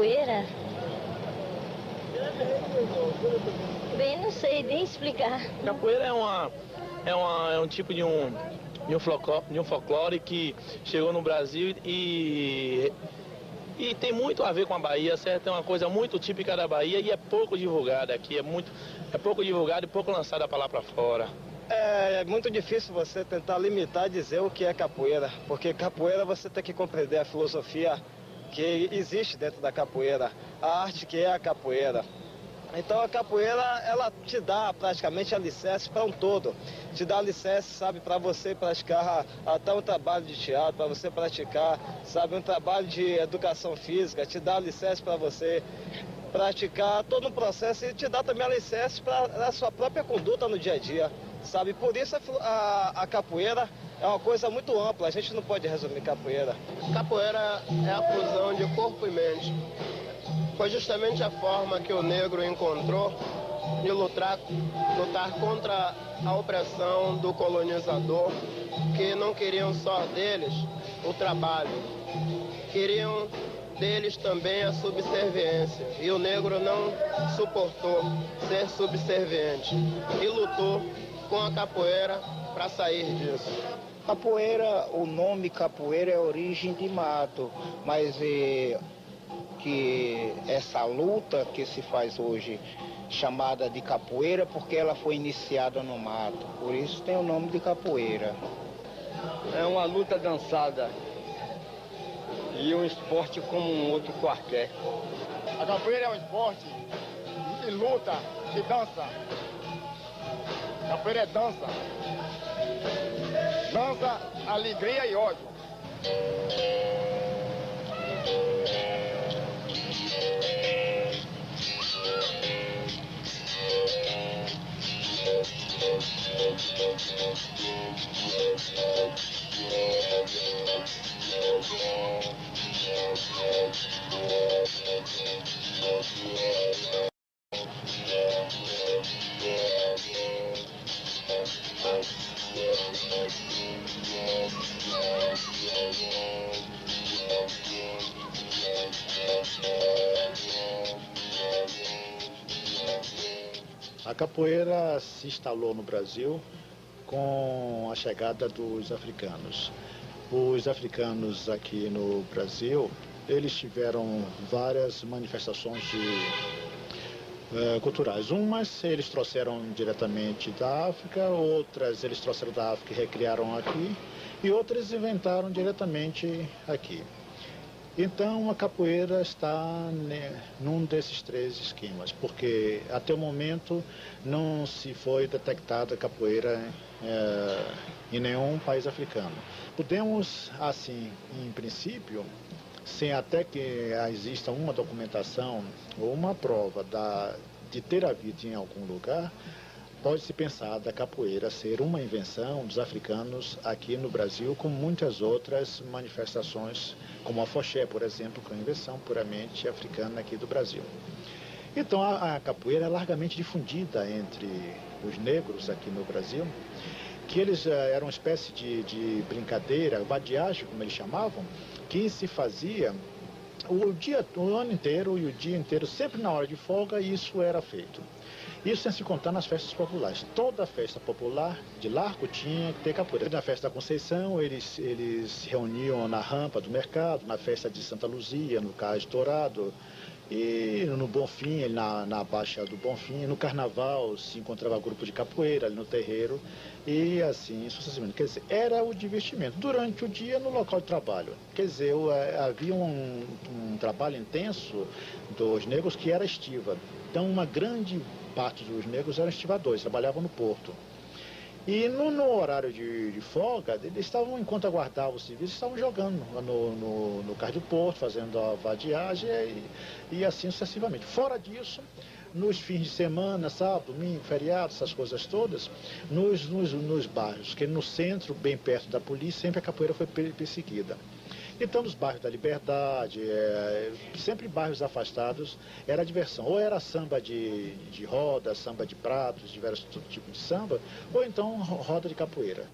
capoeira? Bem, não sei nem explicar. Capoeira é um tipo de um folclore que chegou no Brasil e tem muito a ver com a Bahia, certo? É uma coisa muito típica da Bahia e é pouco divulgada aqui, é pouco divulgada e pouco lançada para lá para fora. É muito difícil você tentar limitar e dizer o que é capoeira, porque capoeira você tem que compreender a filosofia que existe dentro da capoeira, a arte que é a capoeira. Então a capoeira, ela te dá praticamente alicerce para um todo. Te dá alicerce, sabe, para você praticar até um trabalho de teatro, para você praticar, sabe, um trabalho de educação física, te dá alicerce para você praticar todo um processo e te dá também alicerce para a sua própria conduta no dia a dia, sabe. Por isso a capoeira é uma coisa muito ampla, a gente não pode resumir capoeira. Capoeira é a fusão de corpo e mente. Foi justamente a forma que o negro encontrou de lutar contra a opressão do colonizador, que não queriam só deles o trabalho, queriam deles também a subserviência. E o negro não suportou ser subserviente e lutou com a capoeira para sair disso. Capoeira, o nome capoeira é origem de mato, mas que essa luta que se faz hoje, chamada de capoeira, porque ela foi iniciada no mato, por isso tem o nome de capoeira. É uma luta dançada e um esporte como um outro qualquer. A capoeira é um esporte de luta, de dança. Capoeira é dança. Dança, alegria e ódio. A capoeira se instalou no Brasil com a chegada dos africanos. Os africanos aqui no Brasil, eles tiveram várias manifestações culturais. Umas eles trouxeram diretamente da África, outras eles trouxeram da África e recriaram aqui, e outras inventaram diretamente aqui. Então a capoeira está num desses três esquemas, porque até o momento não se foi detectada capoeira em nenhum país africano. Podemos, assim, em princípio, sem até que exista uma documentação ou uma prova de ter havido em algum lugar, pode-se pensar da capoeira ser uma invenção dos africanos aqui no Brasil, como muitas outras manifestações, como a afoxé, por exemplo, que é uma invenção puramente africana aqui do Brasil. Então a capoeira é largamente difundida entre os negros aqui no Brasil, que eles eram uma espécie de brincadeira, vadiagem, como eles chamavam, que se fazia o ano inteiro e o dia inteiro, sempre na hora de folga, isso era feito. Isso sem se contar nas festas populares. Toda festa popular de Largo tinha que ter capoeira. Na festa da Conceição, eles se reuniam na rampa do mercado, na festa de Santa Luzia, no Cais Dourado, e no Bonfim, na Baixa do Bonfim, no Carnaval se encontrava grupo de capoeira ali no terreiro, e assim sucessivamente. Quer dizer, era o divertimento durante o dia no local de trabalho. Quer dizer, havia um trabalho intenso dos negros que era estiva. Então uma grande parte dos negros eram estivadores, trabalhavam no porto. E no horário de folga, eles estavam, enquanto aguardavam o serviço, estavam jogando no cais do porto, fazendo a vadiagem e assim sucessivamente. Fora disso, nos fins de semana, sábado, domingo, feriado, essas coisas todas, nos bairros, que no centro, bem perto da polícia, sempre a capoeira foi perseguida. Então, nos bairros da Liberdade, sempre bairros afastados, era diversão. Ou era samba de roda, samba de pratos, diversos tipos de samba, ou então roda de capoeira.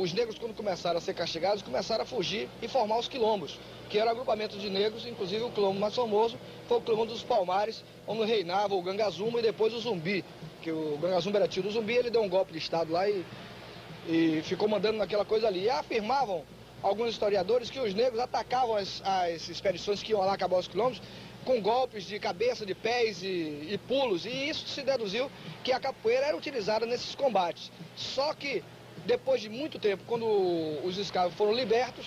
os negros, quando começaram a ser castigados, começaram a fugir e formar os quilombos, que era agrupamento de negros, inclusive o quilombo mais famoso foi o quilombo dos Palmares, onde reinava o Gangazumba e depois o Zumbi, que o Gangazumba era tio do Zumbi, ele deu um golpe de Estado lá e ficou mandando naquela coisa ali. E afirmavam alguns historiadores que os negros atacavam as expedições que iam lá acabar os quilombos com golpes de cabeça, de pés e pulos, e isso se deduziu que a capoeira era utilizada nesses combates. Só que, depois de muito tempo, quando os escravos foram libertos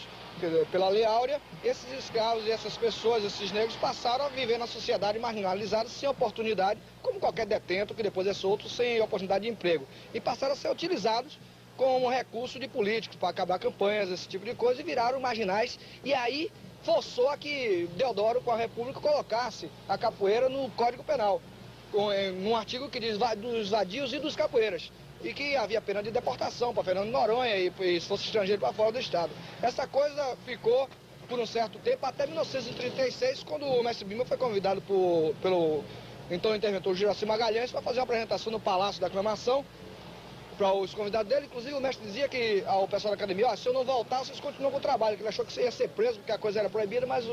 pela Lei Áurea, esses escravos e essas pessoas, esses negros, passaram a viver na sociedade marginalizados, sem oportunidade, como qualquer detento que depois é solto, sem oportunidade de emprego. E passaram a ser utilizados como recurso de políticos, para acabar campanhas, esse tipo de coisa, e viraram marginais. E aí forçou a que Deodoro, com a República, colocasse a capoeira no Código Penal, num artigo que diz dos vadios e dos capoeiras, e que havia pena de deportação para Fernando de Noronha e se fosse estrangeiro para fora do estado. Essa coisa ficou por um certo tempo, até 1936, quando o mestre Bimba foi convidado pelo então interventor Juraci Magalhães para fazer uma apresentação no Palácio da Aclamação para os convidados dele. Inclusive o mestre dizia que ao pessoal da academia, se eu não voltar, vocês continuam com o trabalho, que ele achou que você ia ser preso porque a coisa era proibida, mas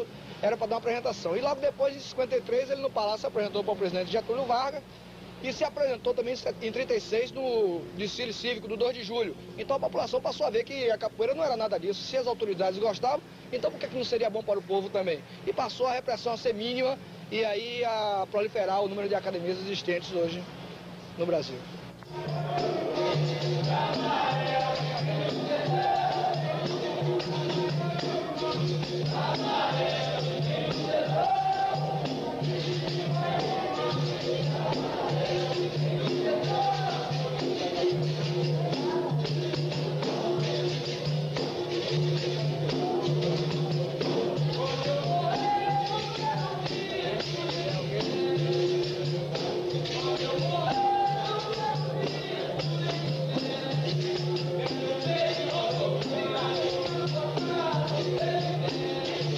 era para dar uma apresentação. E logo depois, em 53, ele no Palácio se apresentou para o presidente Getúlio Vargas e se apresentou também em 36 no desfile cívico do 2 de julho. Então a população passou a ver que a capoeira não era nada disso. Se as autoridades gostavam, então por que não seria bom para o povo também? E passou a repressão a ser mínima e aí a proliferar o número de academias existentes hoje no Brasil.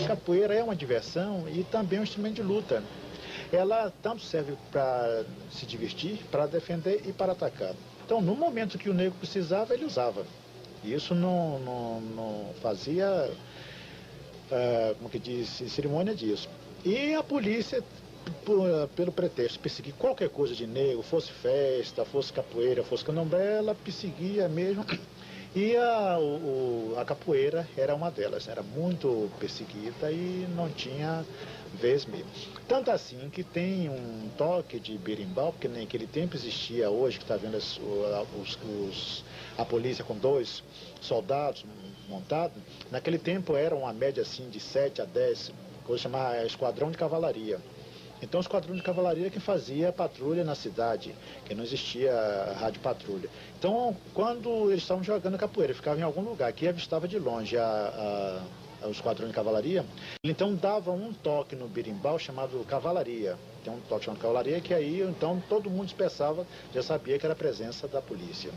Capoeira é uma diversão e também um instrumento de luta. Ela tanto serve para se divertir, para defender e para atacar. Então, no momento que o negro precisava, ele usava. Isso não fazia, como que diz, cerimônia disso. E a polícia, pelo pretexto de perseguir qualquer coisa de negro, fosse festa, fosse capoeira, fosse candomblé, ela perseguia mesmo. E a capoeira era uma delas, era muito perseguida e não tinha vez mesmo. Tanto assim que tem um toque de berimbau, porque nem naquele tempo existia hoje, que está vendo a polícia com 2 soldados montados. Naquele tempo era uma média assim de 7 a 10, coisa chamada esquadrão de cavalaria. Então, o esquadrão de cavalaria que fazia patrulha na cidade, que não existia rádio patrulha. Então, quando eles estavam jogando capoeira, ficava em algum lugar que avistava de longe o esquadrão de cavalaria, ele então dava um toque no berimbau chamado cavalaria. Tem um toque chamado cavalaria que aí, então, todo mundo dispersava, já sabia que era a presença da polícia.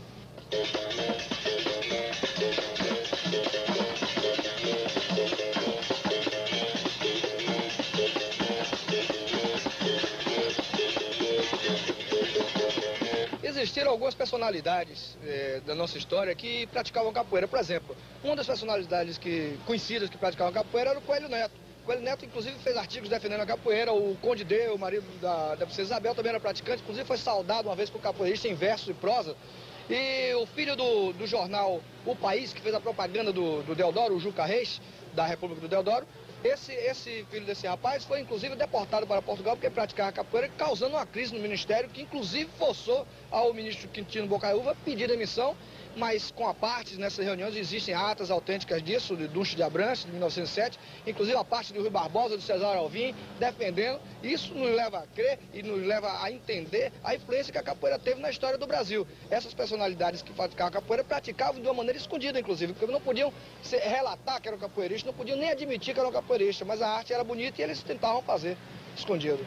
Existiram algumas personalidades da nossa história que praticavam capoeira. Por exemplo, uma das personalidades conhecidas que praticavam capoeira era o Coelho Neto. O Coelho Neto, inclusive, fez artigos defendendo a capoeira. O Conde D, o marido da princesa Isabel, também era praticante. Inclusive, foi saudado uma vez por capoeirista em verso e prosa. E o filho do jornal O País, que fez a propaganda do Deodoro, o Juca Reis, da República do Deodoro, esse filho desse rapaz foi, inclusive, deportado para Portugal porque praticava capoeira, causando uma crise no Ministério, que, inclusive, forçou ao ministro Quintino Bocaiúva pedir demissão, mas com a parte, nessas reuniões, existem atas autênticas disso, de Duncho de Abrantes, de 1907, inclusive a parte do Rui Barbosa, do Cesar Alvim, defendendo. Isso nos leva a crer e nos leva a entender a influência que a capoeira teve na história do Brasil. Essas personalidades que praticavam capoeira praticavam de uma maneira escondida, inclusive, porque não podiam relatar que eram capoeiristas, não podiam nem admitir que eram capoeiristas, mas a arte era bonita e eles tentavam fazer escondido.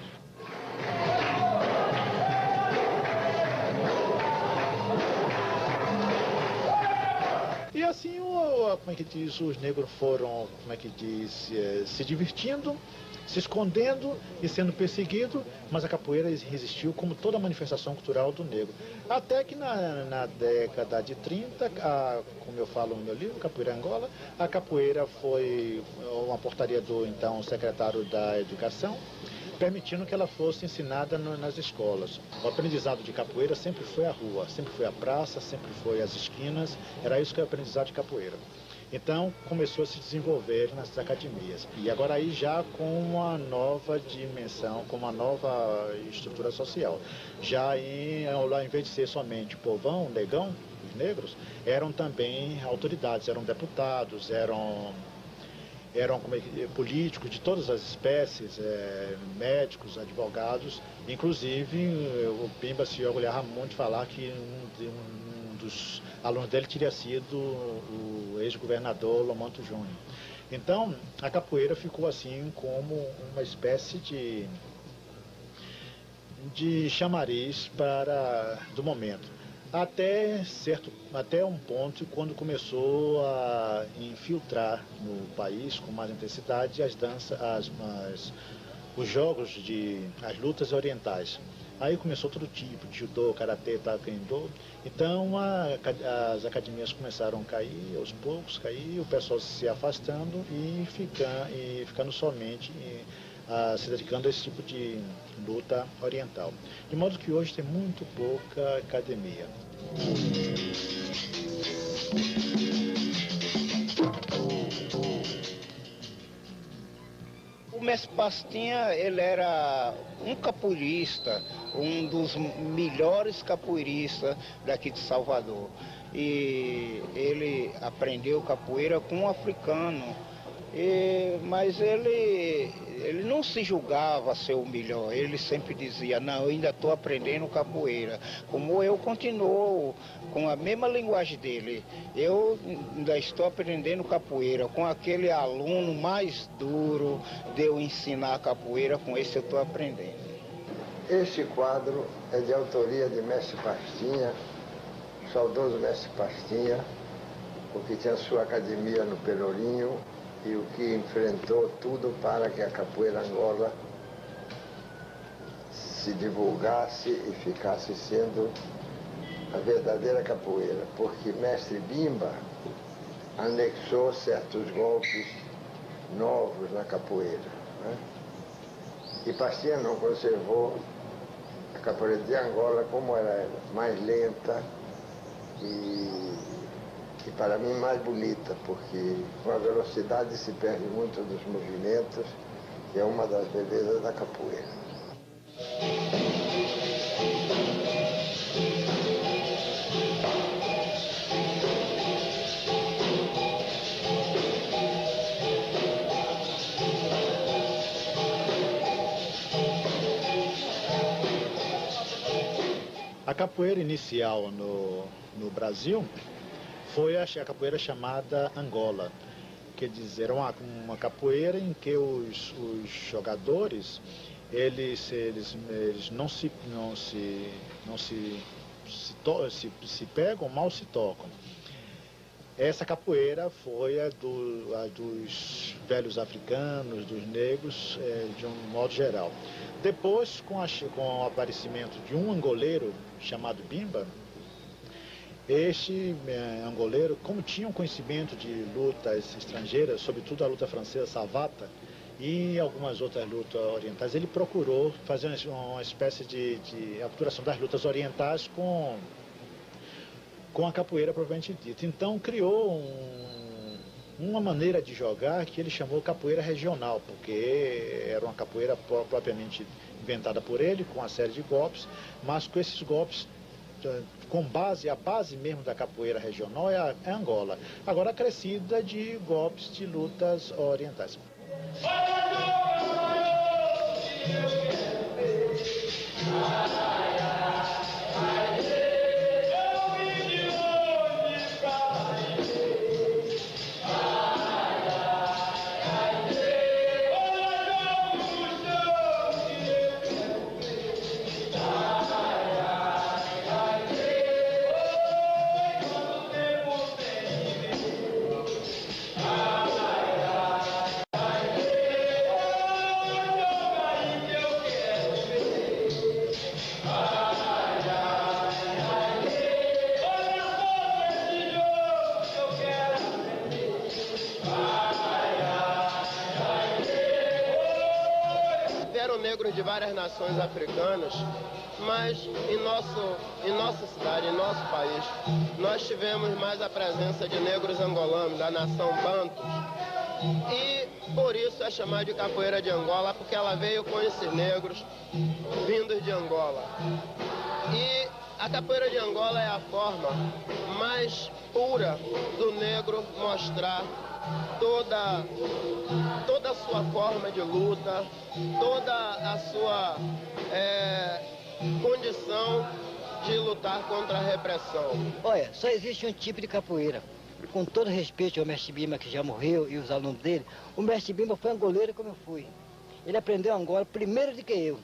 E assim como é que diz, os negros foram, como é que diz, se divertindo, se escondendo e sendo perseguido, mas a capoeira resistiu como toda manifestação cultural do negro. Até que na década de 30, como eu falo no meu livro, Capoeira Angola, a capoeira foi uma portaria do então secretário da Educação, permitindo que ela fosse ensinada nas escolas. O aprendizado de capoeira sempre foi a rua, sempre foi a praça, sempre foi as esquinas, era isso que é o aprendizado de capoeira. Então começou a se desenvolver nas academias. E agora aí já com uma nova dimensão, com uma nova estrutura social. Já lá, em vez de ser somente o povão, negão, os negros, eram também autoridades, eram deputados, eram políticos de todas as espécies, médicos, advogados. Inclusive, o Bimba se orgulhava muito de falar que um dos alunos dele teria sido o ex-governador Lomanto Júnior. Então, a capoeira ficou assim como uma espécie de chamariz do momento. Até um ponto quando começou a infiltrar no país com mais intensidade as danças, os jogos as lutas orientais. Aí começou todo tipo de judô, karatê, taekwondo. Então as academias começaram a cair, aos poucos cair, o pessoal se afastando e ficando somente se dedicando a esse tipo de luta oriental. De modo que hoje tem muito pouca academia. O mestre Pastinha, ele era um capoeirista, um dos melhores capoeiristas daqui de Salvador. E ele aprendeu capoeira com um africano, mas ele não se julgava ser o melhor, ele sempre dizia, não, eu ainda estou aprendendo capoeira, como eu continuo com a mesma linguagem dele, eu ainda estou aprendendo capoeira, com aquele aluno mais duro de eu ensinar capoeira, com esse eu estou aprendendo. Este quadro é de autoria de Mestre Pastinha, saudoso Mestre Pastinha, o que tinha sua academia no Pelourinho, e o que enfrentou tudo para que a capoeira Angola se divulgasse e ficasse sendo a verdadeira capoeira, porque Mestre Bimba anexou certos golpes novos na capoeira, né? E Pastinha não conservou a capoeira de Angola como era mais lenta e para mim mais bonita, porque com a velocidade se perde muito dos movimentos, que é uma das belezas da capoeira. A capoeira inicial no Brasil foi a capoeira chamada Angola, quer dizer, uma capoeira em que os jogadores eles não se pegam, mal se tocam. Essa capoeira foi a dos velhos africanos, dos negros, de um modo geral. Depois, com o aparecimento de um angoleiro chamado Bimba, este angoleiro, como tinha um conhecimento de lutas estrangeiras, sobretudo a luta francesa savata e algumas outras lutas orientais, ele procurou fazer uma espécie de acculturação das lutas orientais com a capoeira propriamente dita. Então criou uma maneira de jogar que ele chamou capoeira regional, porque era uma capoeira propriamente inventada por ele, com uma série de golpes, mas com esses golpes a base mesmo da capoeira regional é Angola, agora acrescida de golpes de lutas orientais. negros de várias nações africanas, mas em nossa cidade, em nosso país, nós tivemos mais a presença de negros angolanos, da nação Bantus. E por isso é chamada de capoeira de Angola, porque ela veio com esses negros vindos de Angola. E a capoeira de Angola é a forma mais pura do negro mostrar toda a sua forma de luta, toda a sua condição de lutar contra a repressão. Olha, só existe um tipo de capoeira. Com todo respeito ao mestre Bimba, que já morreu, e os alunos dele, o mestre Bimba foi angoleiro como eu fui. Ele aprendeu Angola primeiro do que eu.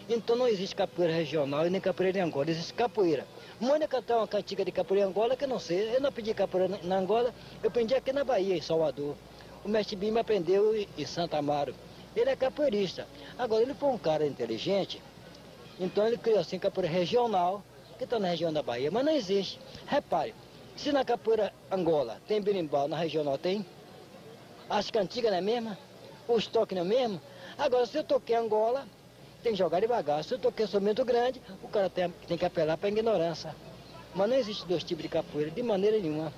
Então não existe capoeira regional e nem capoeira em Angola, existe capoeira. Manda cantar uma cantiga de capoeira em Angola que eu não sei. Eu não aprendi capoeira na Angola, eu aprendi aqui na Bahia, em Salvador. O mestre Bimba aprendeu em Santa Amaro. Ele é capoeirista. Agora, ele foi um cara inteligente, então ele criou assim capoeira regional, que está na região da Bahia, mas não existe. Repare, se na capoeira Angola tem berimbau, na regional tem, as cantigas não é mesma, os toques não é mesmo. Agora, se eu toquei Angola, tem que jogar devagar. Se eu toquei instrumento grande, o cara tem que apelar para a ignorância. Mas não existe dois tipos de capoeira, de maneira nenhuma.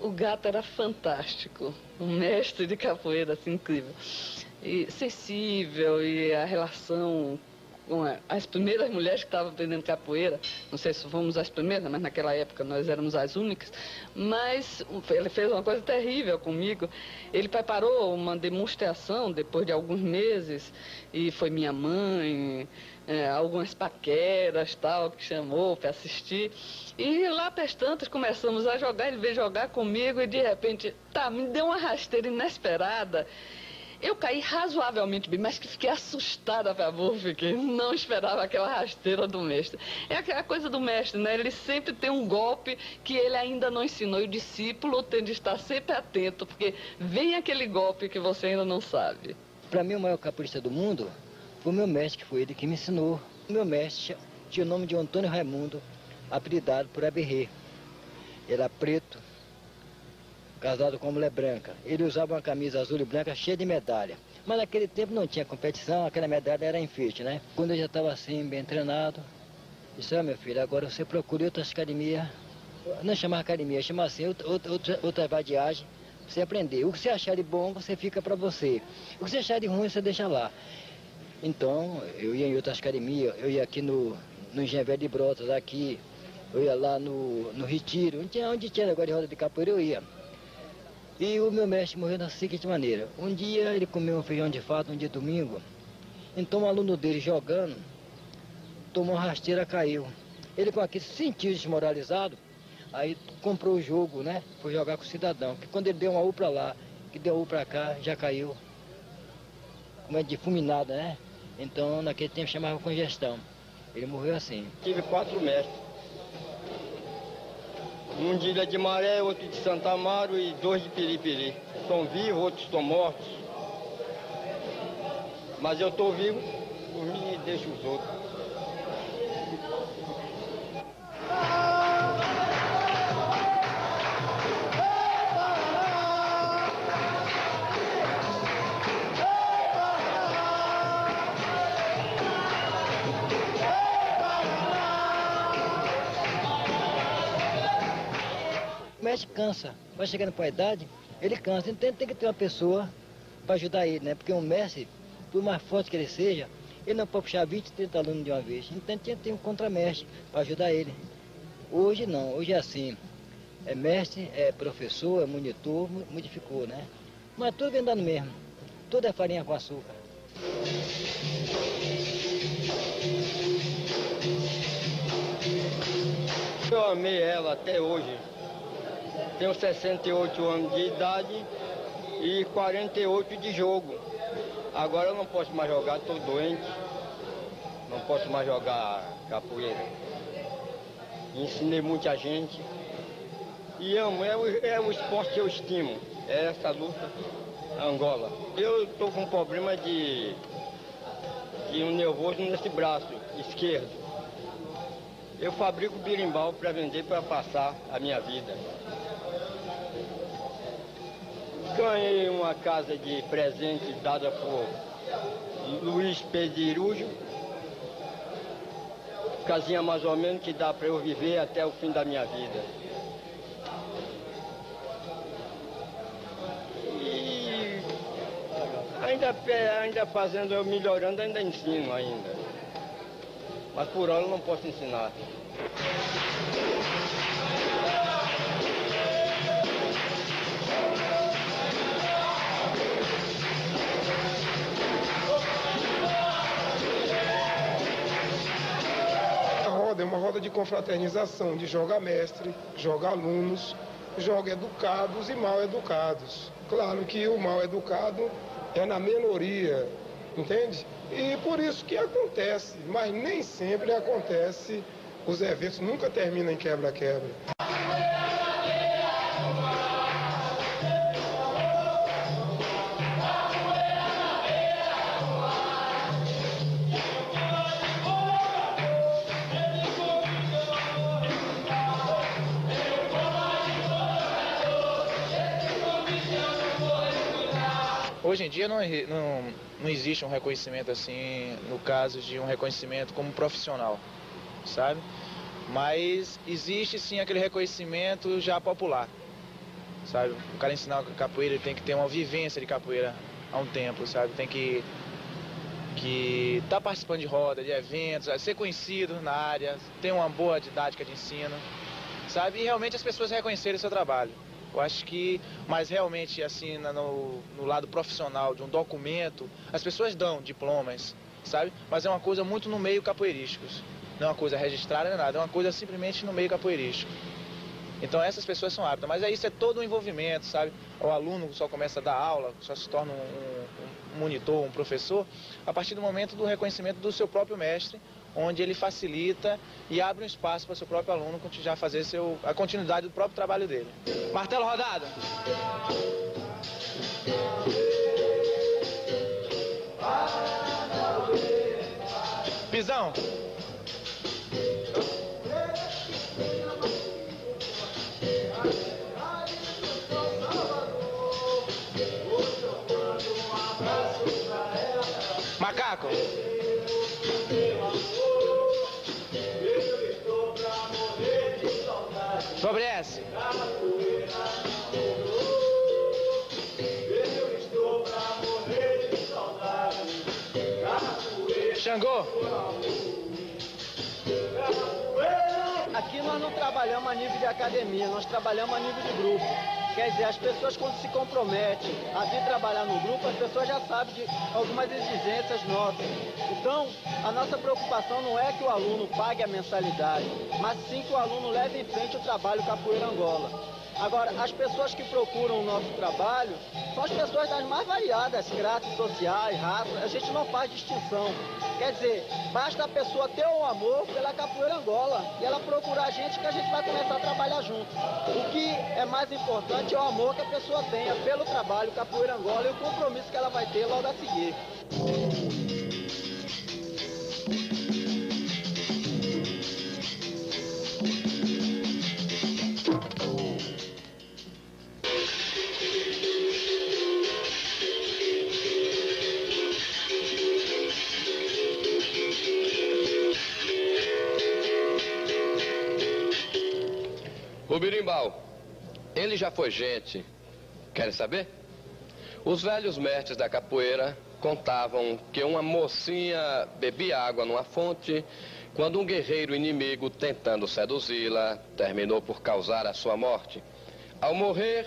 O Gato era fantástico, um mestre de capoeira, assim, incrível. E sensível, e a relação com as primeiras mulheres que estavam aprendendo capoeira, não sei se fomos as primeiras, mas naquela época nós éramos as únicas, mas ele fez uma coisa terrível comigo. Ele preparou uma demonstração depois de alguns meses, e foi minha mãe, algumas paqueras, tal, que chamou para assistir. E lá pelas tantas começamos a jogar, ele veio jogar comigo e de repente, me deu uma rasteira inesperada. Eu caí razoavelmente bem, mas que fiquei assustada, fiquei, não esperava aquela rasteira do mestre. É aquela coisa do mestre, né? Ele sempre tem um golpe que ele ainda não ensinou, e o discípulo tem de estar sempre atento, porque vem aquele golpe que você ainda não sabe. Para mim, o maior capoeirista do mundo foi o meu mestre, que foi ele que me ensinou. O meu mestre tinha o nome de Antônio Raimundo, apelidado por Aberrê. Ele era preto, casado com uma mulher branca. Ele usava uma camisa azul e branca cheia de medalha. Mas naquele tempo não tinha competição, aquela medalha era enfeite, né? Quando eu já estava assim, bem treinado, disse, meu filho, agora você procura outras academias, não chamar academia, chamar assim, outra vadiagem, pra você aprender. O que você achar de bom, você fica para você. O que você achar de ruim, você deixa lá. Então, eu ia em outras academias, eu ia aqui no Engenho Velho de Brotas, aqui, eu ia lá no Retiro, onde tinha negócio de roda de capoeira, eu ia. E o meu mestre morreu da seguinte maneira. Um dia ele comeu um feijão de fato, um dia domingo. Então um aluno dele jogando, tomou uma rasteira, caiu. Ele com aquilo se sentiu desmoralizado, aí comprou o jogo, né? Foi jogar com o cidadão. Que quando ele deu uma U pra lá, que deu uma U pra cá, já caiu. Como é difuminado, né? Então naquele tempo chamava congestão. Ele morreu assim. Tive 4 mestres. Um de Ilha de Maré, outro de Santa Amaro e 2 de Piripiri. Estão vivos, outros estão mortos. Mas eu estou vivo, por mim e deixo os outros. O mestre cansa, vai chegando para a idade, ele cansa, então tem que ter uma pessoa para ajudar ele, né? Porque um mestre, por mais forte que ele seja, ele não pode puxar 20, 30 alunos de uma vez. Então tinha que ter um contramestre para ajudar ele. Hoje não, hoje é assim, é mestre, é professor, é monitor, modificou, né? Mas tudo vem dando mesmo, tudo é farinha com açúcar. Eu amei ela até hoje. Tenho 68 anos de idade e 48 de jogo. Agora eu não posso mais jogar, estou doente. Não posso mais jogar capoeira. Ensinei muita gente. E amo, é o esporte que eu estimo. É essa luta Angola. Eu estou com um problema de aqui um nervoso nesse braço esquerdo. Eu fabrico birimbau para vender, para passar a minha vida. Ganhei uma casa de presente dada por Luiz Pedirujo. Casinha mais ou menos que dá para eu viver até o fim da minha vida. E ainda fazendo, eu melhorando, ainda ensino ainda. Mas por hora eu não posso ensinar. É uma roda de confraternização, de joga mestre, joga alunos, joga educados e mal educados. Claro que o mal educado é na minoria, entende? E por isso que acontece, mas nem sempre acontece, os eventos nunca terminam em quebra-quebra. Hoje em dia não existe um reconhecimento assim, no caso de um reconhecimento como profissional, sabe? Mas existe sim aquele reconhecimento já popular, sabe? O cara ensinar capoeira, ele tem que ter uma vivência de capoeira há um tempo, sabe? Tem que tá participando de roda, de eventos, sabe? Ser conhecido na área, ter uma boa didática de ensino, sabe? E realmente as pessoas reconhecerem o seu trabalho. Eu acho que, mas realmente, assim, no lado profissional de um documento, as pessoas dão diplomas, sabe? Mas é uma coisa muito no meio capoeirístico. Não é uma coisa registrada, nem nada, é uma coisa simplesmente no meio capoeirístico. Então essas pessoas são aptas, mas aí isso é todo um envolvimento, sabe? O aluno só começa a dar aula, só se torna um monitor, um professor, a partir do momento do reconhecimento do seu próprio mestre, onde ele facilita e abre um espaço para o seu próprio aluno já fazer a continuidade do próprio trabalho dele. Martelo rodado! Pisão! Macaco! Sobre essa. Xangô. Aqui nós não trabalhamos a nível de academia, nós trabalhamos a nível de grupo. Quer dizer, as pessoas quando se comprometem a vir trabalhar no grupo, as pessoas já sabem de algumas exigências nossas. Então, a nossa preocupação não é que o aluno pague a mensalidade, mas sim que o aluno leve em frente o trabalho Capoeira Angola. Agora, as pessoas que procuram o nosso trabalho são as pessoas das mais variadas classes sociais, raças, a gente não faz distinção. Quer dizer, basta a pessoa ter um amor pela Capoeira Angola e ela procurar a gente que a gente vai começar a trabalhar junto. O que é mais importante é o amor que a pessoa tenha pelo trabalho Capoeira Angola e o compromisso que ela vai ter logo a seguir. O birimbau, ele já foi gente. Querem saber? Os velhos mestres da capoeira contavam que uma mocinha bebia água numa fonte quando um guerreiro inimigo, tentando seduzi-la, terminou por causar a sua morte. Ao morrer,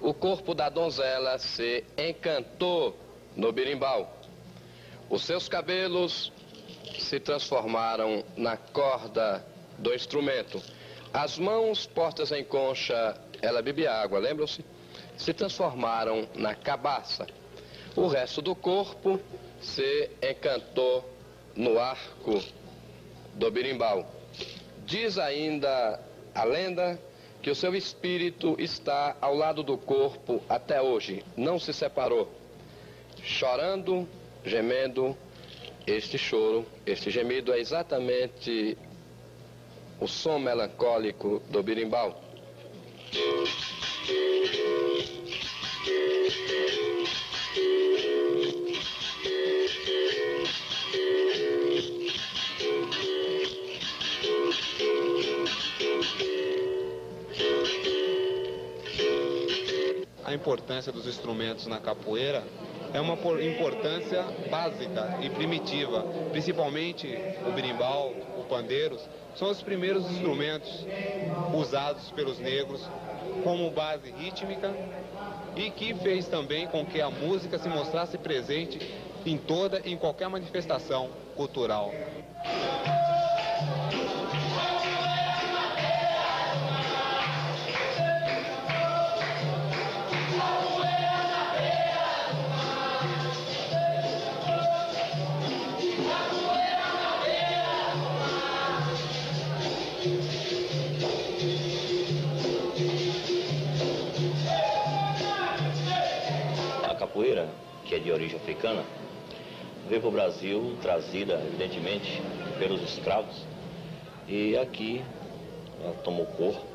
o corpo da donzela se encantou no birimbau. Os seus cabelos se transformaram na corda do instrumento. As mãos postas em concha, ela bebia água, lembram-se? Se transformaram na cabaça. O resto do corpo se encantou no arco do birimbau. Diz ainda a lenda que o seu espírito está ao lado do corpo até hoje, não se separou, chorando, gemendo Este choro, este gemido é exatamente o som melancólico do berimbau. A importância dos instrumentos na capoeira é uma importância básica e primitiva, principalmente o berimbau, o pandeiro, são os primeiros instrumentos usados pelos negros como base rítmica e que fez também com que a música se mostrasse presente em qualquer manifestação cultural. A capoeira, que é de origem africana, veio para o Brasil trazida, evidentemente, pelos escravos, e aqui ela tomou corpo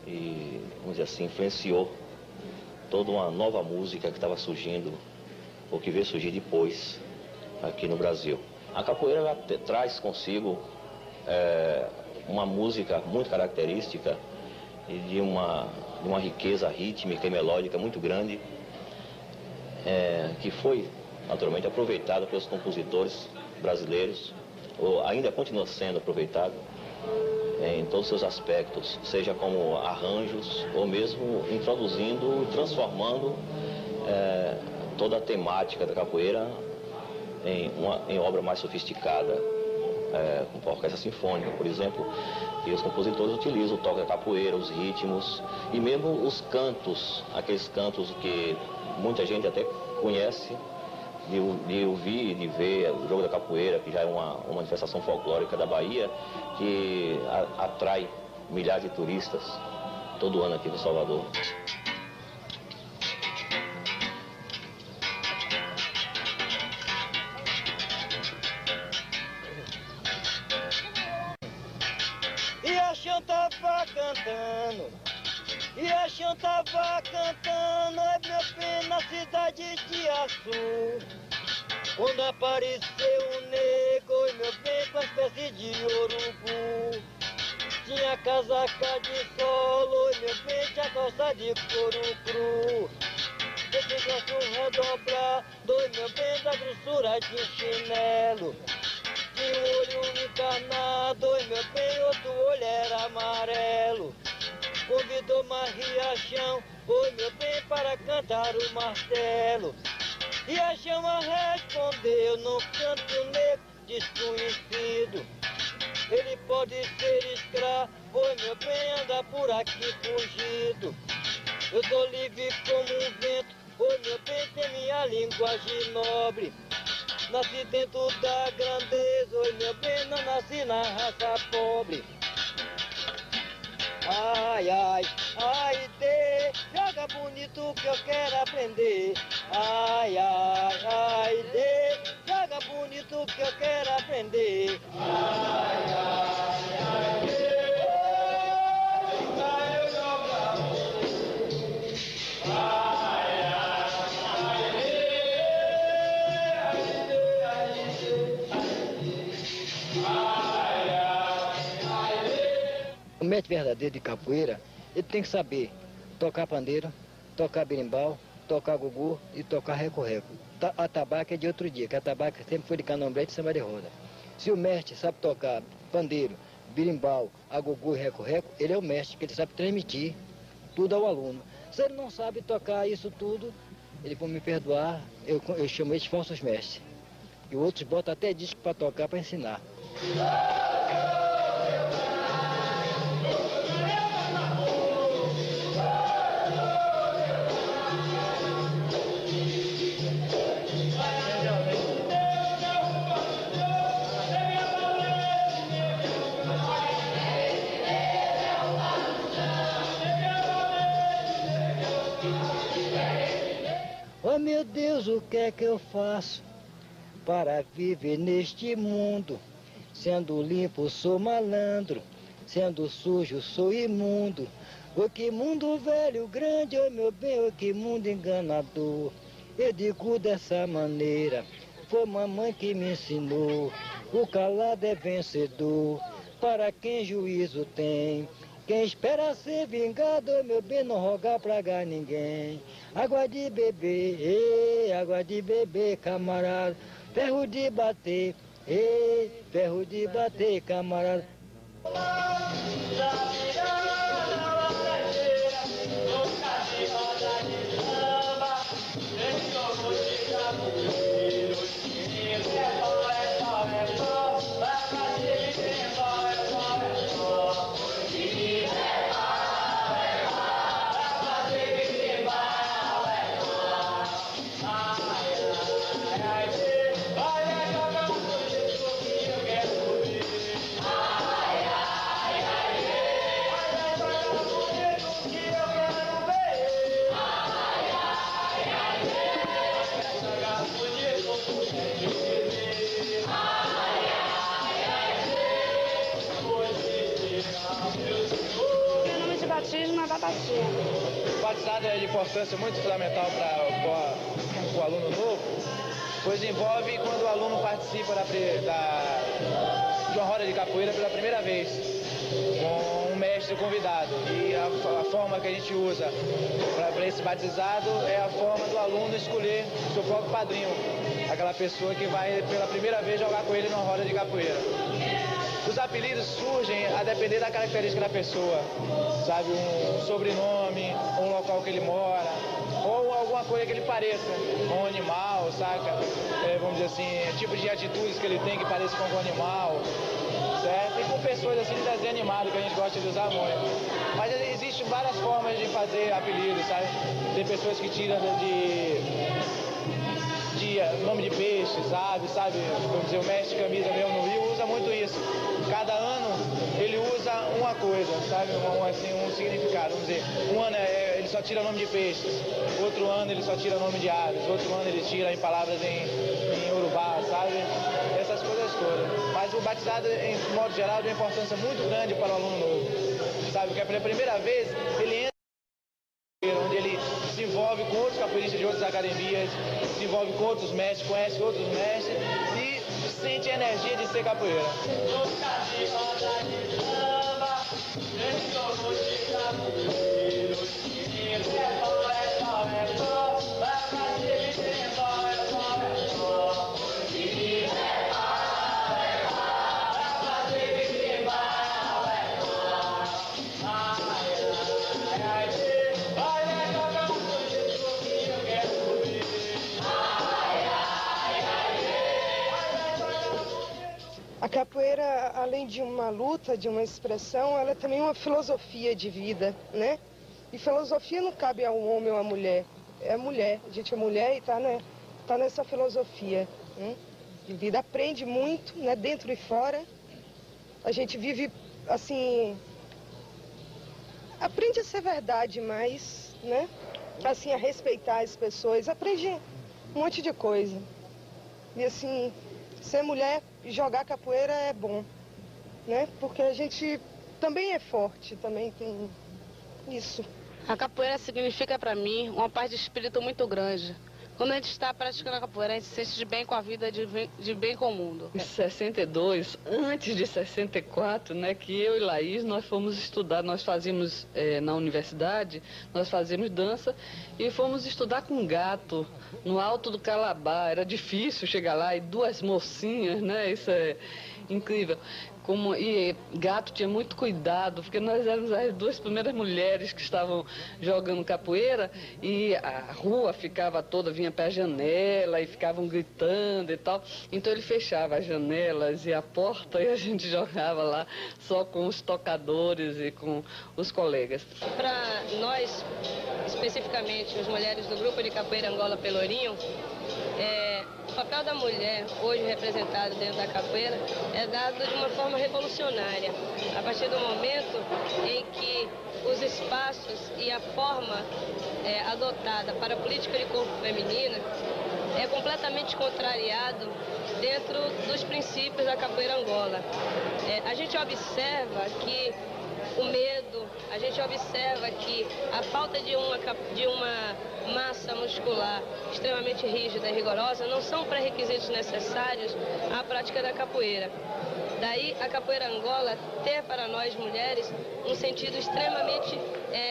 e, vamos dizer assim, influenciou toda uma nova música que estava surgindo, ou que veio surgir depois, aqui no Brasil. A capoeira ela traz consigo uma música muito característica e de uma riqueza rítmica e melódica muito grande, que foi naturalmente aproveitada pelos compositores brasileiros, ou ainda continua sendo aproveitado em todos os seus aspectos, seja como arranjos ou mesmo introduzindo, transformando toda a temática da capoeira em obra mais sofisticada, com a orquestra sinfônica, por exemplo, e os compositores utilizam o toque da capoeira, os ritmos e mesmo os cantos, aqueles cantos que muita gente até conhece de ouvir e de ver o jogo da capoeira, que já é uma manifestação folclórica da Bahia, que atrai milhares de turistas todo ano aqui no Salvador. E a chão tava cantando, e a chão tava cantando, é meu bem na cidade de Açu. Quando apareceu um negro, e meu bem com a espécie de urubu. Tinha casaca de solo, e meu bem tinha calça de couro cru. Esse braço redobrado, e meu bem da grossura de um chinelo. Tinha um olho encarnado, e meu bem outro olho era amarelo. Convidou Riachão, oi meu bem, para cantar o martelo. Riachão respondeu, no canto negro desconhecido. Ele pode ser escravo, oi meu bem, anda por aqui fugido. Eu sou livre como um vento, oi meu bem, tem minha linguagem nobre. Nasci dentro da grandeza, oi meu bem, não nasci na raça pobre. Ai, ai, ai, dê, joga bonito que eu quero aprender. Ai, ai, ai, dê, joga bonito que eu quero aprender. Ai, ai, ai, dê, ai, joga bonito. Ai, ai, O mestre verdadeiro de capoeira, ele tem que saber tocar pandeiro, tocar berimbau, tocar gugu e tocar reco-reco. A tabaca é de outro dia, que a tabaca sempre foi de candomblé e de samba de roda. Se o mestre sabe tocar pandeiro, berimbau, gugu e reco-reco, ele é o mestre, que ele sabe transmitir tudo ao aluno. Se ele não sabe tocar isso tudo, ele pode me perdoar, eu chamo eles de falsos mestres. E outros botam até disco para tocar, para ensinar. Oh meu Deus, o que é que eu faço? para viver neste mundo. Sendo limpo, sou malandro, sendo sujo, sou imundo. Oh, que mundo velho, grande, oh meu bem, oh, que mundo enganador. Eu digo dessa maneira, foi mamãe que me ensinou. O calado é vencedor, para quem juízo tem. Quem espera ser vingado, oh, meu bem, não rogar praga ninguém. Água de beber, água de beber, camarada. Ferro de bater, ferro de bater, camarada. O batizado é de importância muito fundamental para o aluno novo, pois envolve quando o aluno participa de uma roda de capoeira pela primeira vez, com um mestre convidado. E a forma que a gente usa para esse batizado é a forma do aluno escolher o seu próprio padrinho, aquela pessoa que vai pela primeira vez jogar com ele numa roda de capoeira. Os apelidos surgem a depender da característica da pessoa, sabe, um sobrenome, um local que ele mora, ou alguma coisa que ele pareça, um animal, saca? Vamos dizer assim, tipo de atitudes que ele tem que pareça com algum animal, certo? E com pessoas assim de desenho animado, que a gente gosta de usar muito. Mas existem várias formas de fazer apelidos, sabe? Tem pessoas que tiram de nome de peixe, sabe? Vamos dizer, o mestre camisa mesmo no Rio usa muito isso. Cada ano ele usa uma coisa, sabe? Um significado. Vamos dizer, um ano ele só tira nome de peixes, outro ano ele só tira nome de aves, outro ano ele tira em palavras em urubá, sabe? Essas coisas todas. Mas o batizado, em modo geral, tem uma importância muito grande para o aluno novo, sabe? Porque pela primeira vez ele entra onde ele se envolve com outros capoeiristas de outras academias, se envolve com outros mestres, conhece outros mestres e sente a energia de ser capoeira. A capoeira, além de uma luta, de uma expressão, ela é também uma filosofia de vida, né? E filosofia não cabe a um homem ou a mulher, é a mulher. A gente é mulher e tá nessa filosofia, né? De vida. Aprende muito, né? Dentro e fora. A gente vive, assim... Aprende a ser verdade mais, né? Assim, a respeitar as pessoas. Aprende um monte de coisa. E assim... Ser mulher e jogar capoeira é bom, né? Porque a gente também é forte, também tem isso. A capoeira significa para mim uma paz de espírito muito grande. Quando a gente está praticando a capoeira, a gente se sente de bem com a vida, de bem com o mundo. Em 62, antes de 64, né, que eu e Laís, nós fomos estudar, nós fazíamos na universidade, nós fazíamos dança e fomos estudar com gato no Alto do Calabá. Era difícil chegar lá e duas mocinhas, né, isso é incrível. E gato tinha muito cuidado, porque nós éramos as duas primeiras mulheres que estavam jogando capoeira e a rua ficava toda, vinha para a janela e ficavam gritando e tal. Então ele fechava as janelas e a porta e a gente jogava lá só com os tocadores e com os colegas. Para nós, especificamente as mulheres do grupo de capoeira Angola Pelourinho, o papel da mulher, hoje representado dentro da capoeira, é dado de uma forma revolucionária. A partir do momento em que os espaços e a forma adotada para a política de corpo feminina é completamente contrariado dentro dos princípios da capoeira Angola. A gente observa que o medo, a gente observa que a falta de uma massa muscular extremamente rígida e rigorosa não são pré-requisitos necessários à prática da capoeira. Daí a capoeira Angola ter para nós mulheres um sentido extremamente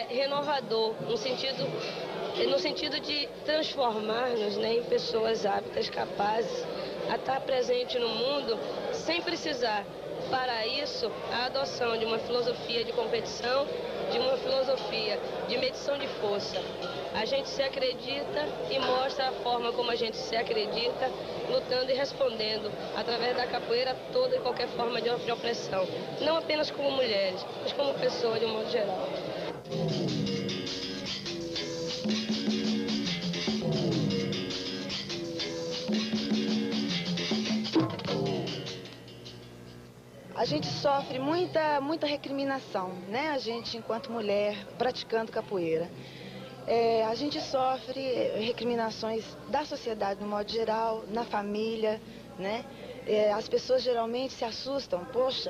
renovador, no sentido de transformar-nos, né, em pessoas aptas, capazes a estar presente no mundo sem precisar, para isso, a adoção de uma filosofia de competição, de uma filosofia de medição de força. A gente se acredita e mostra a forma como a gente se acredita, lutando e respondendo, através da capoeira, toda e qualquer forma de opressão. Não apenas como mulheres, mas como pessoas de um modo geral. A gente sofre muita recriminação, né? A gente, enquanto mulher, praticando capoeira. A gente sofre recriminações da sociedade, no modo geral, na família, né? As pessoas geralmente se assustam, poxa,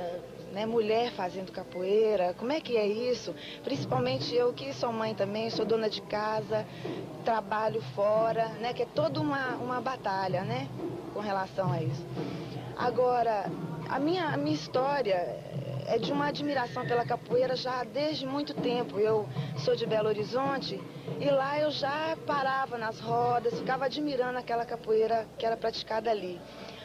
né, mulher fazendo capoeira, como é que é isso? Principalmente eu que sou mãe também, sou dona de casa, trabalho fora, né? Que é toda uma batalha, né? Com relação a isso. Agora, a minha história é de uma admiração pela capoeira já desde muito tempo. Eu sou de Belo Horizonte e lá eu já parava nas rodas, ficava admirando aquela capoeira que era praticada ali.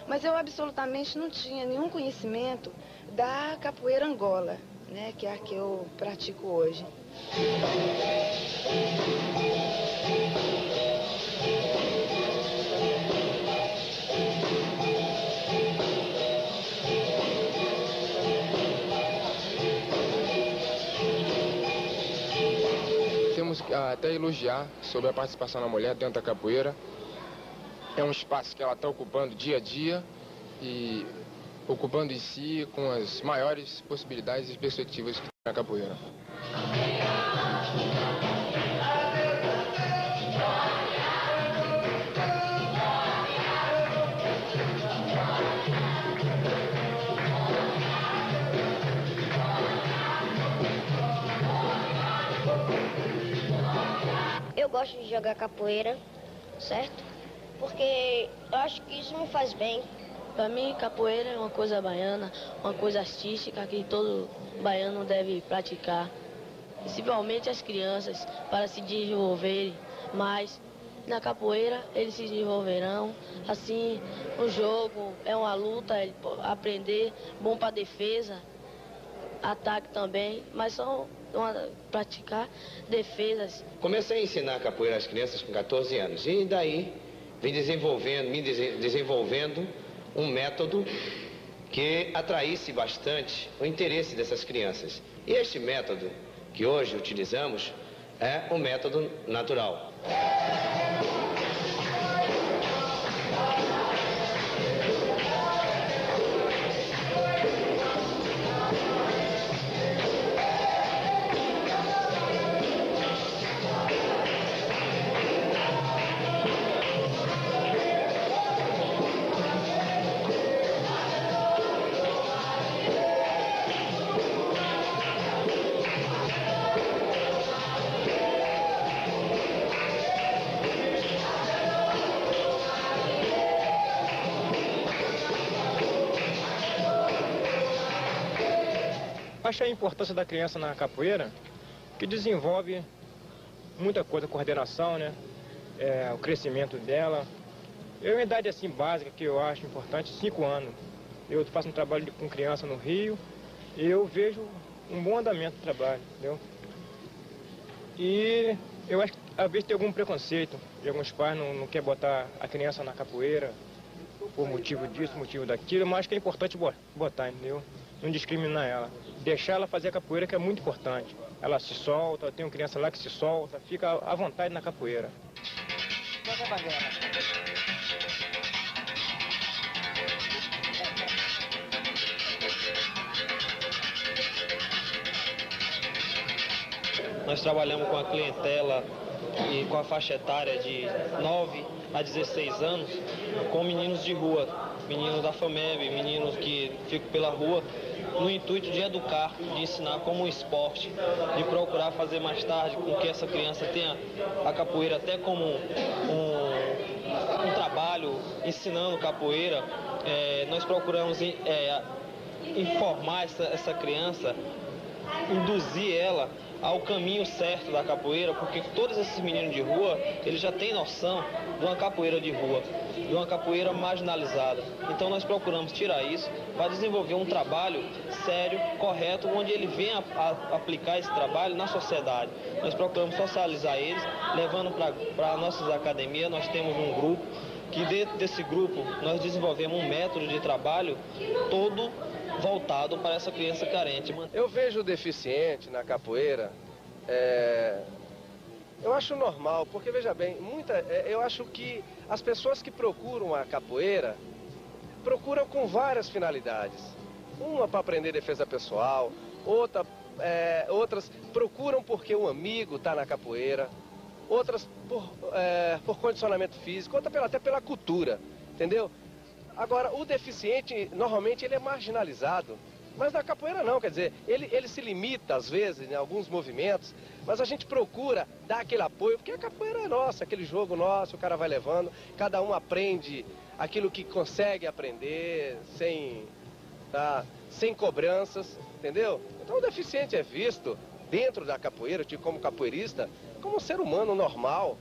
Mas eu absolutamente não tinha nenhum conhecimento da capoeira Angola, né, que é a que eu pratico hoje. Temos até elogiar sobre a participação da mulher dentro da capoeira. É um espaço que ela está ocupando dia a dia e ocupando em si com as maiores possibilidades e perspectivas que tem na capoeira. Eu gosto de jogar capoeira, certo? Porque eu acho que isso me faz bem. Para mim, capoeira é uma coisa baiana, uma coisa artística que todo baiano deve praticar. Principalmente as crianças, para se desenvolverem mais. Na capoeira, eles se desenvolverão. Assim, o jogo é uma luta, aprender, bom para defesa, ataque também, mas só praticar defesas. Comecei a ensinar capoeira às crianças com 14 anos e daí vim desenvolvendo um método que atraísse bastante o interesse dessas crianças. E este método que hoje utilizamos é o método natural. Acho a importância da criança na capoeira, que desenvolve muita coisa, coordenação, né? O crescimento dela. É uma idade assim básica que eu acho importante, 5 anos. Eu faço um trabalho com criança no Rio e eu vejo um bom andamento do trabalho, entendeu? E eu acho que às vezes tem algum preconceito, de alguns pais não quer botar a criança na capoeira por motivo disso, motivo daquilo, mas acho que é importante botar, entendeu? Não discriminar ela. Deixar ela fazer a capoeira, que é muito importante. Ela se solta, tem uma criança lá que se solta, fica à vontade na capoeira. nós trabalhamos com a clientela e com a faixa etária de 9 a 16 anos, com meninos de rua, meninos da FAMEB, meninos que ficam pela rua, no intuito de educar, de ensinar como um esporte, de procurar fazer mais tarde com que essa criança tenha a capoeira até como um trabalho, ensinando capoeira. Nós procuramos informar essa criança, induzir ela ao caminho certo da capoeira, porque todos esses meninos de rua, eles já têm noção de uma capoeira de rua, de uma capoeira marginalizada. Então nós procuramos tirar isso para desenvolver um trabalho sério, correto, onde ele venha a aplicar esse trabalho na sociedade. Nós procuramos socializar eles, levando para nossas academias. Nós temos um grupo, que dentro desse grupo nós desenvolvemos um método de trabalho todo voltado para essa criança carente. Eu vejo o deficiente na capoeira, eu acho normal, porque veja bem, eu acho que as pessoas que procuram a capoeira procuram com várias finalidades. Uma para aprender defesa pessoal, outras procuram porque um amigo está na capoeira, outras por condicionamento físico, outra até pela cultura, entendeu? Agora, o deficiente, normalmente, ele é marginalizado. Mas na capoeira não, quer dizer, ele se limita, às vezes, em alguns movimentos, mas a gente procura dar aquele apoio, porque a capoeira é nossa, aquele jogo nosso, o cara vai levando, cada um aprende aquilo que consegue aprender, sem cobranças, entendeu? Então o deficiente é visto, dentro da capoeira, como capoeirista, como um ser humano normal.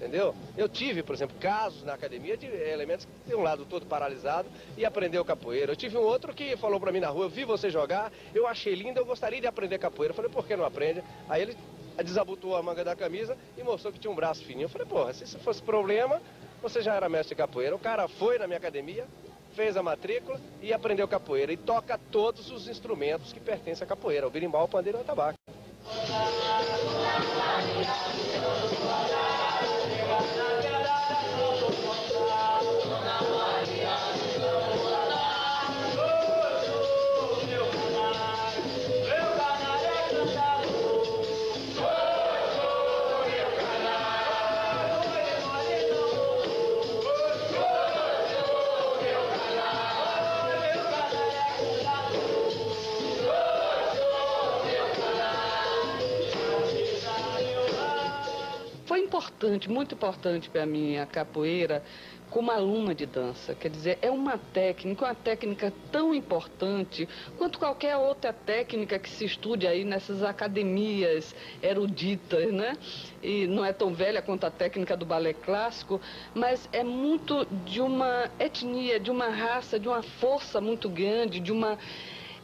Entendeu? Eu tive, por exemplo, casos na academia de elementos que têm um lado todo paralisado e aprendeu capoeira. Eu tive um outro que falou pra mim na rua: eu vi você jogar, eu achei lindo, eu gostaria de aprender capoeira. Eu falei: por que não aprende? Aí ele desabotou a manga da camisa e mostrou que tinha um braço fininho. Eu falei: porra, se isso fosse problema, você já era mestre de capoeira. O cara foi na minha academia, fez a matrícula e aprendeu capoeira. E toca todos os instrumentos que pertencem à capoeira: o berimbau, o pandeiro e o atabaque. Muito importante para mim a capoeira como aluna de dança. Quer dizer, é uma técnica tão importante quanto qualquer outra técnica que se estude aí nessas academias eruditas, né? E não é tão velha quanto a técnica do balé clássico, mas é muito de uma etnia, de uma raça, de uma força muito grande,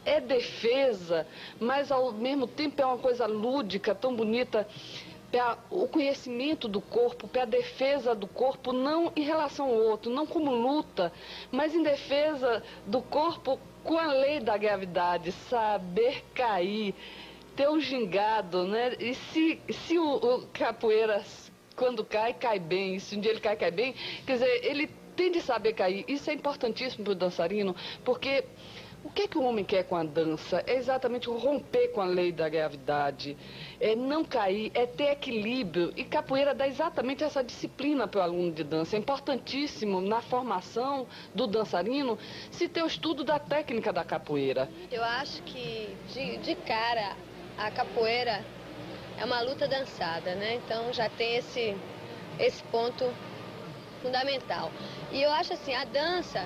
é defesa, mas ao mesmo tempo é uma coisa lúdica, tão bonita. Para o conhecimento do corpo, para a defesa do corpo, não em relação ao outro, não como luta, mas em defesa do corpo com a lei da gravidade, saber cair, ter o gingado, né? E se o capoeira, quando cai bem, e se um dia ele cai bem, quer dizer, ele tem de saber cair. Isso é importantíssimo para o dançarino, porque o que o homem quer com a dança? É exatamente romper com a lei da gravidade, é não cair, é ter equilíbrio. E capoeira dá exatamente essa disciplina para o aluno de dança. É importantíssimo na formação do dançarino se ter o estudo da técnica da capoeira. Eu acho que, de cara, a capoeira é uma luta dançada, né? Então já tem esse ponto fundamental. E eu acho assim, a dança,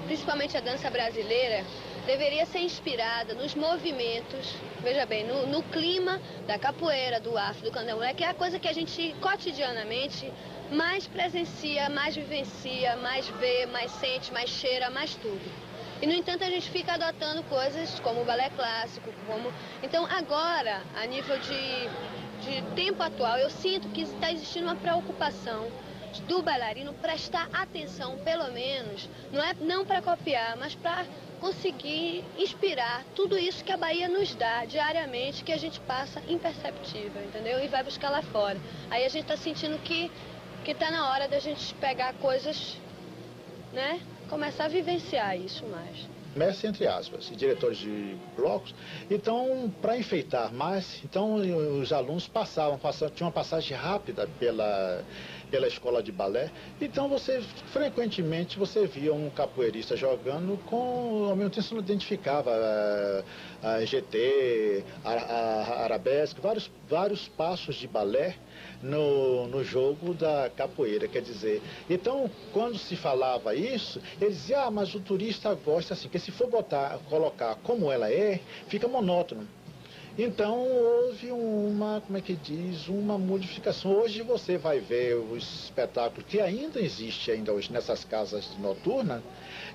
principalmente a dança brasileira, deveria ser inspirada nos movimentos, veja bem, no clima da capoeira, do afro, do candomblé, que é a coisa que a gente cotidianamente mais presencia, mais vivencia, mais vê, mais sente, mais cheira, mais tudo. E, no entanto, a gente fica adotando coisas como o balé clássico, Então, agora, a nível de tempo atual, eu sinto que está existindo uma preocupação do bailarino prestar atenção, pelo menos, não para copiar, mas para conseguir inspirar tudo isso que a Bahia nos dá diariamente, que a gente passa imperceptível, entendeu? E vai buscar lá fora. Aí a gente está sentindo que está na hora da gente pegar coisas, né? Começar a vivenciar isso mais. mestres entre aspas, e diretores de blocos. Então, para enfeitar mais, então os alunos tinham uma passagem rápida pela escola de balé. Então, frequentemente, você via um capoeirista jogando ao mesmo tempo você não identificava a GT, a arabesque, vários passos de balé no jogo da capoeira, quer dizer. Então, quando se falava isso, eles diziam, mas o turista gosta assim, que se for colocar como ela é, fica monótono. Então, houve uma modificação. Hoje você vai ver o espetáculo que ainda existe hoje nessas casas noturnas,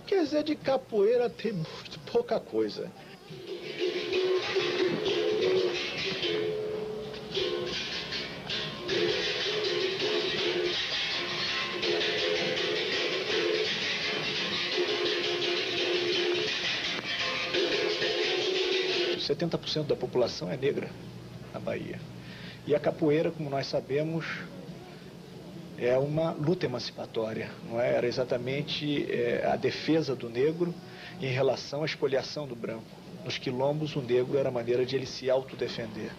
quer dizer, de capoeira tem muito pouca coisa. 70% da população é negra na Bahia. E a capoeira, como nós sabemos, é uma luta emancipatória, não é? Era exatamente a defesa do negro em relação à expoliação do branco. Nos quilombos, o negro era a maneira de ele se autodefender.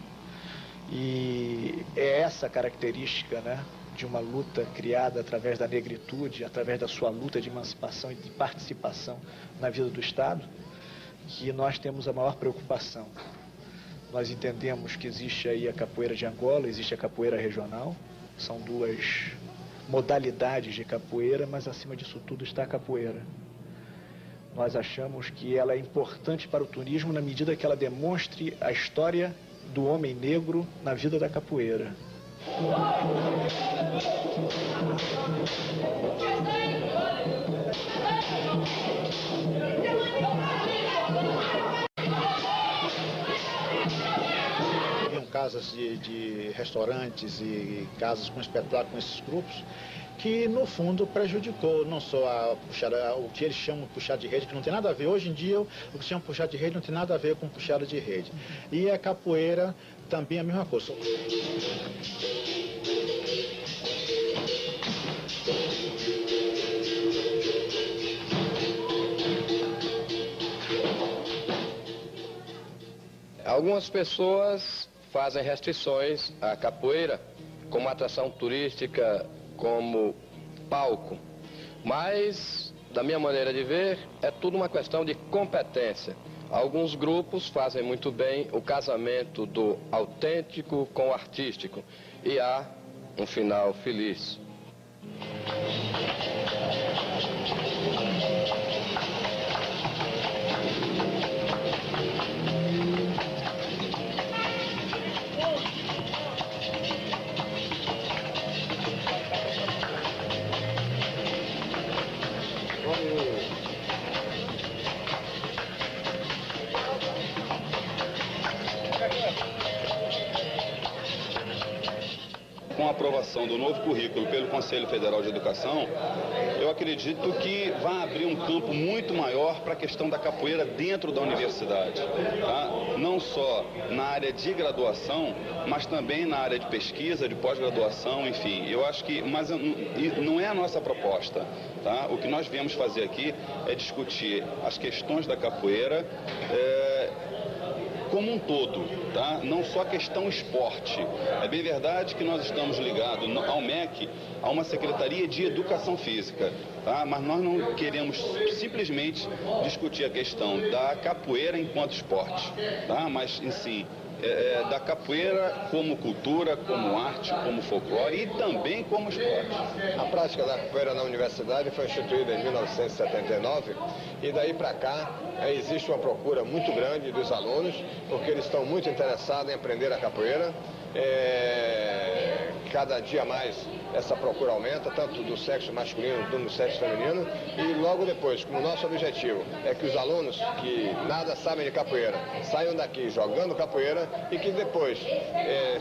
E é essa característica, né, de uma luta criada através da negritude, através da sua luta de emancipação e de participação na vida do Estado, que nós temos a maior preocupação. Nós entendemos que existe aí a capoeira de Angola, existe a capoeira regional, são duas modalidades de capoeira, mas acima disso tudo está a capoeira. Nós achamos que ela é importante para o turismo na medida que ela demonstre a história do homem negro na vida da capoeira. Casas de restaurantes e casas com espetáculo com esses grupos, que no fundo prejudicou não só o que eles chamam de puxada de rede, que não tem nada a ver. Hoje em dia, o que se chama puxada de rede não tem nada a ver com puxada de rede. E a capoeira também é a mesma coisa. Algumas pessoas fazem restrições à capoeira como atração turística, como palco. Mas, da minha maneira de ver, é tudo uma questão de competência. Alguns grupos fazem muito bem o casamento do autêntico com o artístico e há um final feliz. Com a aprovação do novo currículo pelo Conselho Federal de Educação, eu acredito que vai abrir um campo muito maior para a questão da capoeira dentro da universidade, tá? Não só na área de graduação, mas também na área de pesquisa, de pós-graduação, enfim. Eu acho que, mas não é a nossa proposta, tá? O que nós viemos fazer aqui é discutir as questões da capoeira como um todo, tá? Não só a questão esporte. É bem verdade que nós estamos ligados ao MEC, a uma Secretaria de Educação Física, tá? Mas nós não queremos simplesmente discutir a questão da capoeira enquanto esporte, tá? Mas, em si, da capoeira como cultura, como arte, como folclore e também como esporte. A prática da capoeira na universidade foi instituída em 1979 e daí para cá existe uma procura muito grande dos alunos, porque eles estão muito interessados em aprender a capoeira. Cada dia mais essa procura aumenta, tanto do sexo masculino como do sexo feminino, e logo depois, como nosso objetivo é que os alunos que nada sabem de capoeira saiam daqui jogando capoeira e que depois,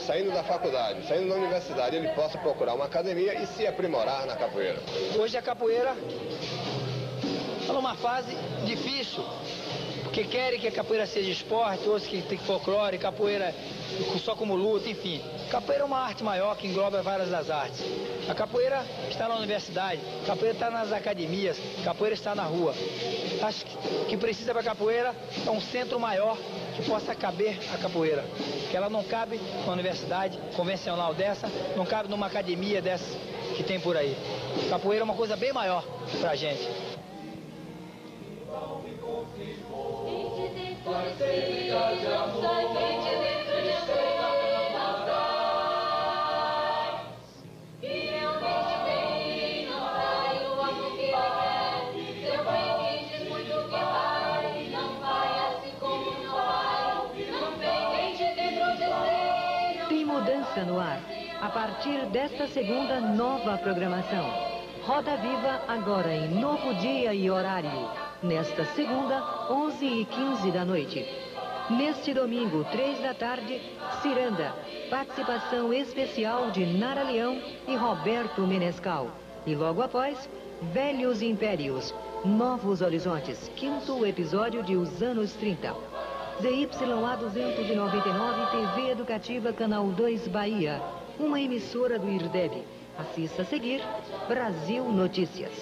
saindo da faculdade, saindo da universidade, ele possa procurar uma academia e se aprimorar na capoeira. Hoje a capoeira está numa fase difícil, que querem que a capoeira seja esporte, outros que tem folclore, capoeira só como luta, enfim. Capoeira é uma arte maior que engloba várias das artes. A capoeira está na universidade, a capoeira está nas academias, a capoeira está na rua. Acho que precisa para a capoeira é um centro maior que possa caber a capoeira. Que ela não cabe numa universidade convencional dessa, não cabe numa academia dessa que tem por aí. Capoeira é uma coisa bem maior para a gente. Tem mudança no ar. A partir desta segunda, nova programação. Roda Viva agora em novo dia e horário. Nesta segunda, 11h15 da noite. Neste domingo, 3 da tarde, Ciranda. Participação especial de Nara Leão e Roberto Menescal. E logo após, Velhos Impérios. Novos Horizontes. 5º episódio de Os Anos 30. ZYA 299, TV Educativa, Canal 2 Bahia. Uma emissora do IRDEB. Assista a seguir, Brasil Notícias.